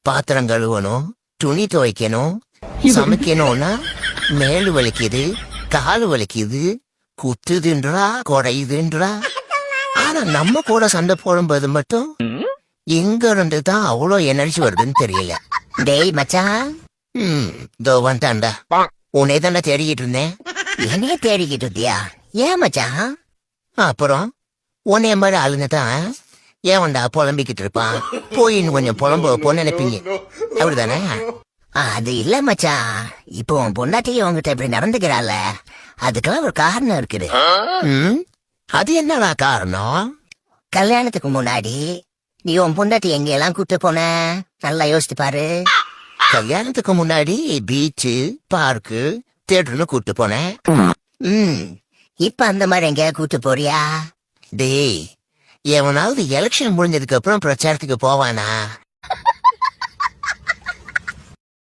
பாத்திரம் கழுவணும், துணி துவைக்கணும், சமைக்கணும்னா மேலு வலிக்குது, காலு வலிக்குது, குத்துதுன்றா குறையுதுன்றா. ஆனா நம்ம கூட சண்டை போடும்போது மட்டும் எங்க இருந்து தான் அவ்வளோ எனர்ஜி வருதுன்னு தெரியல. டேய் மச்சான், இதோ வந்துட்டான்டா. உன்னை தானே தேடிக்கிட்டு இருந்தேன். என்னைய தேடிக்கிட்டு இருந்தியா? ஏன் மச்சான்? அப்புறம் உன்னைய மாதிரி ஆளுங்க தான் ஏன்டா புலம்பிக்கிட்டு இருப்பான். போய் இன்னும் கொஞ்சம் புலம்பு நினைப்பீங்க, அப்படிதானே? அது இல்ல மச்சான், இப்போ உன் பொண்டாட்டியும் உங்ககிட்ட இப்படி நடந்துக்கிறாள், அதுக்கெல்லாம் ஒரு காரணம் இருக்குது. அது என்னடா காரணம்? கல்யாணத்துக்கு முன்னாடி நீ உன் பொண்டாட்டி எங்கெல்லாம் கூட்டு போன நல்லா யோசிச்சு பாரு. கல்யாணத்துக்கு முன்னாடி பீச்சு, பார்க்கு, தியேட்டர்னு கூட்டு போனேன். இப்ப அந்த மாதிரி எங்க கூட்டு போறியா? டேய், எவனாவது எலெக்ஷன் முடிஞ்சதுக்கு அப்புறம் பிரச்சாரத்துக்கு போவானா?